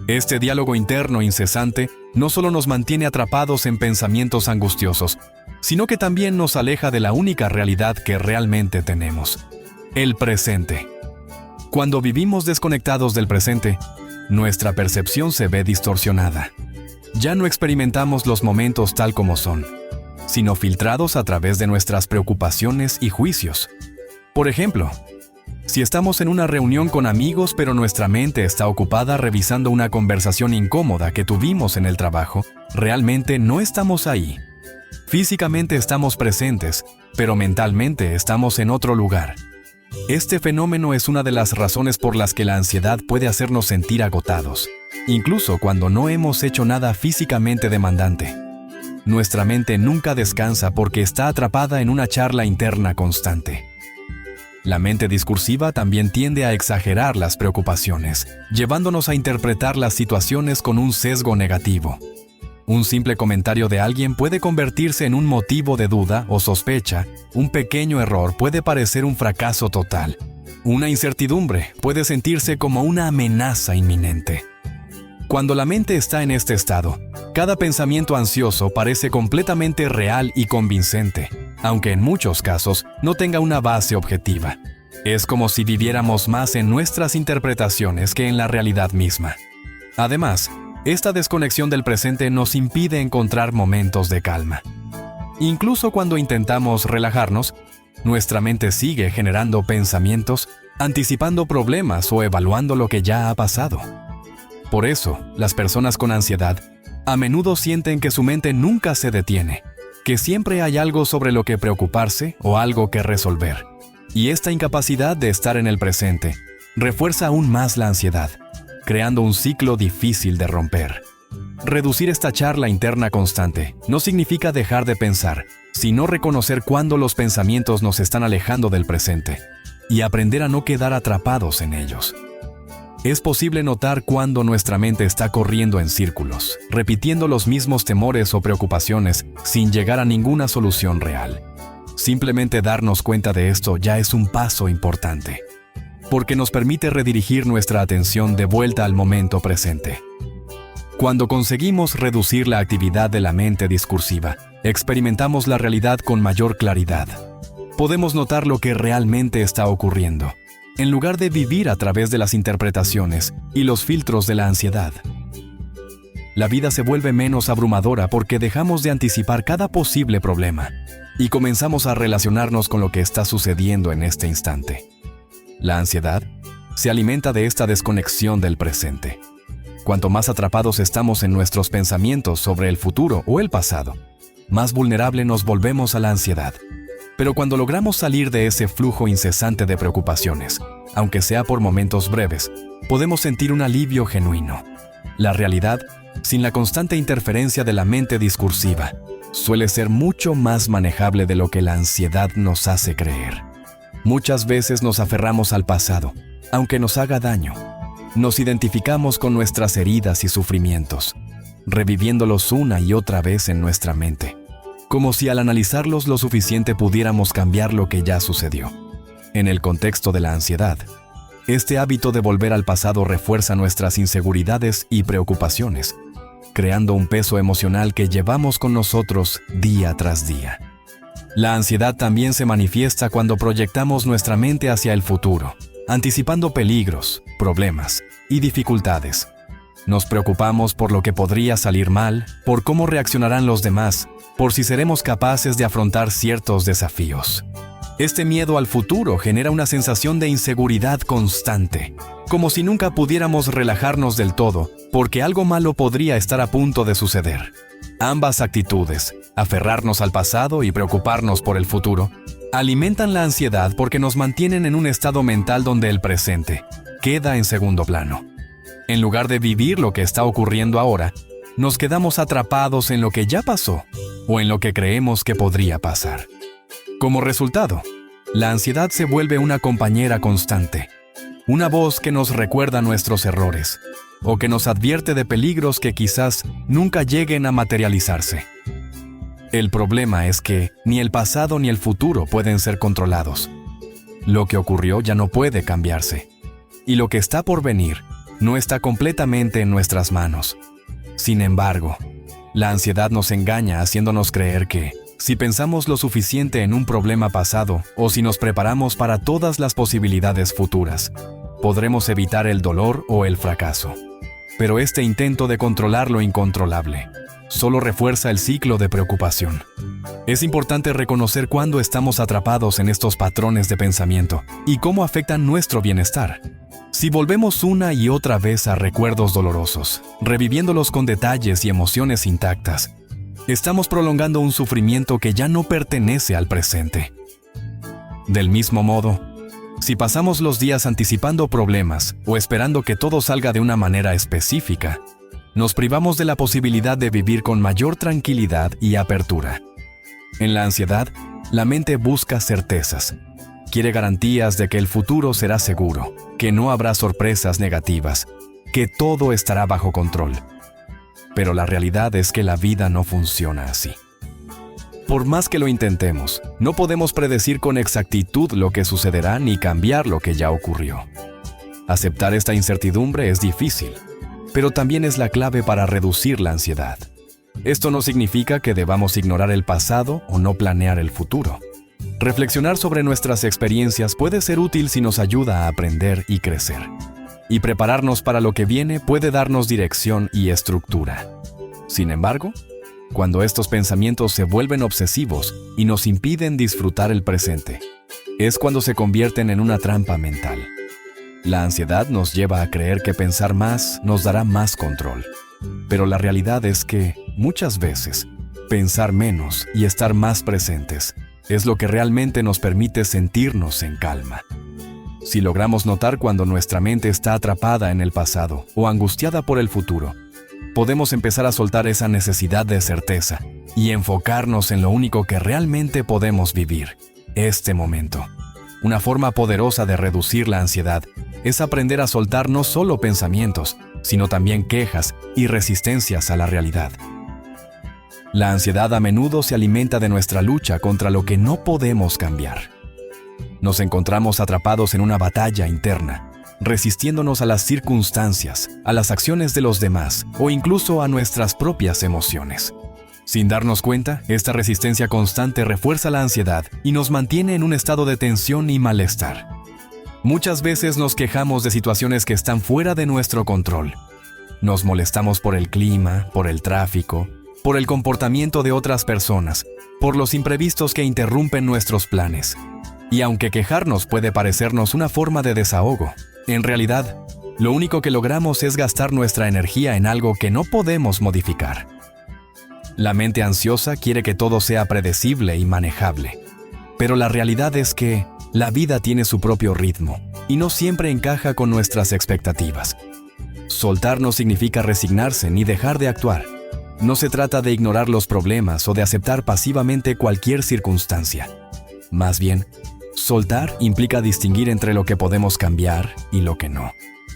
Este diálogo interno incesante no solo nos mantiene atrapados en pensamientos angustiosos, sino que también nos aleja de la única realidad que realmente tenemos: el presente. Cuando vivimos desconectados del presente, nuestra percepción se ve distorsionada. Ya no experimentamos los momentos tal como son, sino filtrados a través de nuestras preocupaciones y juicios. Por ejemplo, si estamos en una reunión con amigos pero nuestra mente está ocupada revisando una conversación incómoda que tuvimos en el trabajo, realmente no estamos ahí. Físicamente estamos presentes, pero mentalmente estamos en otro lugar. Este fenómeno es una de las razones por las que la ansiedad puede hacernos sentir agotados, incluso cuando no hemos hecho nada físicamente demandante. Nuestra mente nunca descansa porque está atrapada en una charla interna constante. La mente discursiva también tiende a exagerar las preocupaciones, llevándonos a interpretar las situaciones con un sesgo negativo. Un simple comentario de alguien puede convertirse en un motivo de duda o sospecha. Un pequeño error puede parecer un fracaso total. Una incertidumbre puede sentirse como una amenaza inminente. Cuando la mente está en este estado, cada pensamiento ansioso parece completamente real y convincente, aunque en muchos casos no tenga una base objetiva. Es como si viviéramos más en nuestras interpretaciones que en la realidad misma. Además, esta desconexión del presente nos impide encontrar momentos de calma. Incluso cuando intentamos relajarnos, nuestra mente sigue generando pensamientos, anticipando problemas o evaluando lo que ya ha pasado. Por eso, las personas con ansiedad a menudo sienten que su mente nunca se detiene, que siempre hay algo sobre lo que preocuparse o algo que resolver. Y esta incapacidad de estar en el presente refuerza aún más la ansiedad, creando un ciclo difícil de romper. Reducir esta charla interna constante no significa dejar de pensar, sino reconocer cuándo los pensamientos nos están alejando del presente y aprender a no quedar atrapados en ellos. Es posible notar cuándo nuestra mente está corriendo en círculos, repitiendo los mismos temores o preocupaciones sin llegar a ninguna solución real. Simplemente darnos cuenta de esto ya es un paso importante, porque nos permite redirigir nuestra atención de vuelta al momento presente. Cuando conseguimos reducir la actividad de la mente discursiva, experimentamos la realidad con mayor claridad. Podemos notar lo que realmente está ocurriendo, en lugar de vivir a través de las interpretaciones y los filtros de la ansiedad. La vida se vuelve menos abrumadora porque dejamos de anticipar cada posible problema y comenzamos a relacionarnos con lo que está sucediendo en este instante. La ansiedad se alimenta de esta desconexión del presente. Cuanto más atrapados estamos en nuestros pensamientos sobre el futuro o el pasado, más vulnerable nos volvemos a la ansiedad. Pero cuando logramos salir de ese flujo incesante de preocupaciones, aunque sea por momentos breves, podemos sentir un alivio genuino. La realidad, sin la constante interferencia de la mente discursiva, suele ser mucho más manejable de lo que la ansiedad nos hace creer. Muchas veces nos aferramos al pasado, aunque nos haga daño. Nos identificamos con nuestras heridas y sufrimientos, reviviéndolos una y otra vez en nuestra mente, como si al analizarlos lo suficiente pudiéramos cambiar lo que ya sucedió. En el contexto de la ansiedad, este hábito de volver al pasado refuerza nuestras inseguridades y preocupaciones, creando un peso emocional que llevamos con nosotros día tras día. La ansiedad también se manifiesta cuando proyectamos nuestra mente hacia el futuro, anticipando peligros, problemas y dificultades. Nos preocupamos por lo que podría salir mal, por cómo reaccionarán los demás, por si seremos capaces de afrontar ciertos desafíos. Este miedo al futuro genera una sensación de inseguridad constante, como si nunca pudiéramos relajarnos del todo, porque algo malo podría estar a punto de suceder. Ambas actitudes, aferrarnos al pasado y preocuparnos por el futuro, alimentan la ansiedad porque nos mantienen en un estado mental donde el presente queda en segundo plano. En lugar de vivir lo que está ocurriendo ahora, nos quedamos atrapados en lo que ya pasó o en lo que creemos que podría pasar. Como resultado, la ansiedad se vuelve una compañera constante, una voz que nos recuerda nuestros errores o que nos advierte de peligros que quizás nunca lleguen a materializarse. El problema es que ni el pasado ni el futuro pueden ser controlados. Lo que ocurrió ya no puede cambiarse, y lo que está por venir no está completamente en nuestras manos. Sin embargo, la ansiedad nos engaña haciéndonos creer que, si pensamos lo suficiente en un problema pasado o si nos preparamos para todas las posibilidades futuras, podremos evitar el dolor o el fracaso. Pero este intento de controlar lo incontrolable solo refuerza el ciclo de preocupación. Es importante reconocer cuándo estamos atrapados en estos patrones de pensamiento y cómo afectan nuestro bienestar. Si volvemos una y otra vez a recuerdos dolorosos, reviviéndolos con detalles y emociones intactas, estamos prolongando un sufrimiento que ya no pertenece al presente. Del mismo modo, si pasamos los días anticipando problemas o esperando que todo salga de una manera específica, nos privamos de la posibilidad de vivir con mayor tranquilidad y apertura. En la ansiedad, la mente busca certezas. Quiere garantías de que el futuro será seguro, que no habrá sorpresas negativas, que todo estará bajo control. Pero la realidad es que la vida no funciona así. Por más que lo intentemos, no podemos predecir con exactitud lo que sucederá ni cambiar lo que ya ocurrió. Aceptar esta incertidumbre es difícil, pero también es la clave para reducir la ansiedad. Esto no significa que debamos ignorar el pasado o no planear el futuro. Reflexionar sobre nuestras experiencias puede ser útil si nos ayuda a aprender y crecer. Y prepararnos para lo que viene puede darnos dirección y estructura. Sin embargo, cuando estos pensamientos se vuelven obsesivos y nos impiden disfrutar el presente, es cuando se convierten en una trampa mental. La ansiedad nos lleva a creer que pensar más nos dará más control. Pero la realidad es que, muchas veces, pensar menos y estar más presentes es lo que realmente nos permite sentirnos en calma. Si logramos notar cuando nuestra mente está atrapada en el pasado o angustiada por el futuro, podemos empezar a soltar esa necesidad de certeza y enfocarnos en lo único que realmente podemos vivir, este momento. Una forma poderosa de reducir la ansiedad es aprender a soltar no solo pensamientos, sino también quejas y resistencias a la realidad. La ansiedad a menudo se alimenta de nuestra lucha contra lo que no podemos cambiar. Nos encontramos atrapados en una batalla interna, resistiéndonos a las circunstancias, a las acciones de los demás o incluso a nuestras propias emociones. Sin darnos cuenta, esta resistencia constante refuerza la ansiedad y nos mantiene en un estado de tensión y malestar. Muchas veces nos quejamos de situaciones que están fuera de nuestro control. Nos molestamos por el clima, por el tráfico, por el comportamiento de otras personas, por los imprevistos que interrumpen nuestros planes. Y aunque quejarnos puede parecernos una forma de desahogo, en realidad, lo único que logramos es gastar nuestra energía en algo que no podemos modificar. La mente ansiosa quiere que todo sea predecible y manejable. Pero la realidad es que la vida tiene su propio ritmo y no siempre encaja con nuestras expectativas. Soltar no significa resignarse ni dejar de actuar. No se trata de ignorar los problemas o de aceptar pasivamente cualquier circunstancia. Más bien, soltar implica distinguir entre lo que podemos cambiar y lo que no,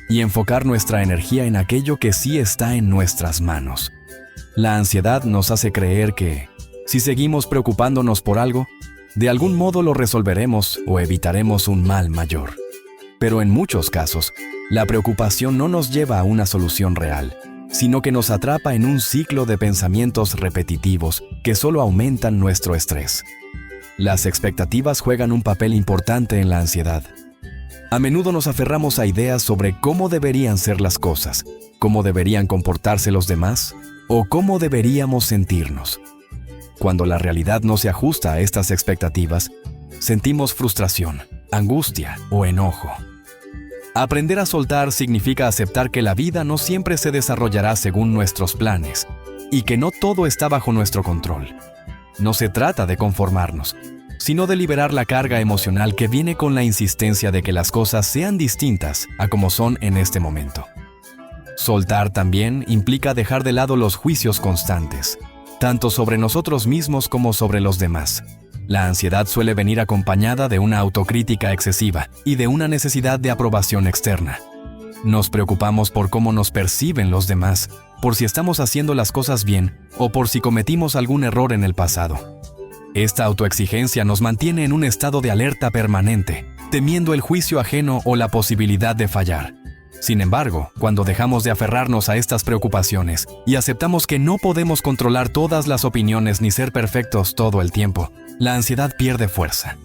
y enfocar nuestra energía en aquello que sí está en nuestras manos. La ansiedad nos hace creer que, si seguimos preocupándonos por algo, de algún modo lo resolveremos o evitaremos un mal mayor. Pero en muchos casos, la preocupación no nos lleva a una solución real, sino que nos atrapa en un ciclo de pensamientos repetitivos que solo aumentan nuestro estrés. Las expectativas juegan un papel importante en la ansiedad. A menudo nos aferramos a ideas sobre cómo deberían ser las cosas, cómo deberían comportarse los demás o cómo deberíamos sentirnos. Cuando la realidad no se ajusta a estas expectativas, sentimos frustración, angustia o enojo. Aprender a soltar significa aceptar que la vida no siempre se desarrollará según nuestros planes y que no todo está bajo nuestro control. No se trata de conformarnos, sino de liberar la carga emocional que viene con la insistencia de que las cosas sean distintas a como son en este momento. Soltar también implica dejar de lado los juicios constantes, tanto sobre nosotros mismos como sobre los demás. La ansiedad suele venir acompañada de una autocrítica excesiva y de una necesidad de aprobación externa. Nos preocupamos por cómo nos perciben los demás, por si estamos haciendo las cosas bien o por si cometimos algún error en el pasado. Esta autoexigencia nos mantiene en un estado de alerta permanente, temiendo el juicio ajeno o la posibilidad de fallar. Sin embargo, cuando dejamos de aferrarnos a estas preocupaciones y aceptamos que no podemos controlar todas las opiniones ni ser perfectos todo el tiempo, la ansiedad pierde fuerza.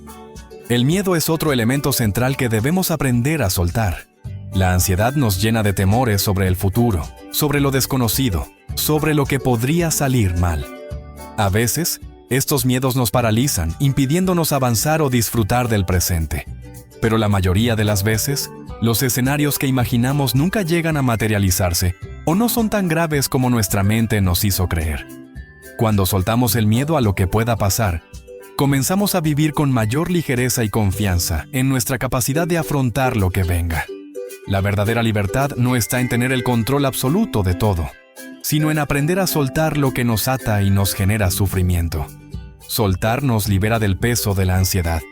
El miedo es otro elemento central que debemos aprender a soltar. La ansiedad nos llena de temores sobre el futuro, sobre lo desconocido, sobre lo que podría salir mal. A veces, estos miedos nos paralizan, impidiéndonos avanzar o disfrutar del presente. Pero la mayoría de las veces, los escenarios que imaginamos nunca llegan a materializarse o no son tan graves como nuestra mente nos hizo creer. Cuando soltamos el miedo a lo que pueda pasar, comenzamos a vivir con mayor ligereza y confianza en nuestra capacidad de afrontar lo que venga. La verdadera libertad no está en tener el control absoluto de todo, sino en aprender a soltar lo que nos ata y nos genera sufrimiento. Soltar nos libera del peso de la ansiedad,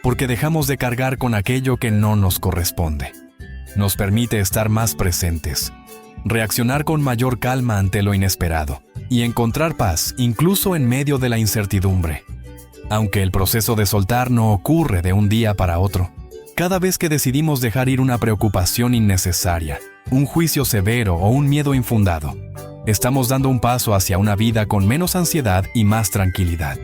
porque dejamos de cargar con aquello que no nos corresponde. Nos permite estar más presentes, reaccionar con mayor calma ante lo inesperado y encontrar paz incluso en medio de la incertidumbre. Aunque el proceso de soltar no ocurre de un día para otro, cada vez que decidimos dejar ir una preocupación innecesaria, un juicio severo o un miedo infundado, estamos dando un paso hacia una vida con menos ansiedad y más tranquilidad.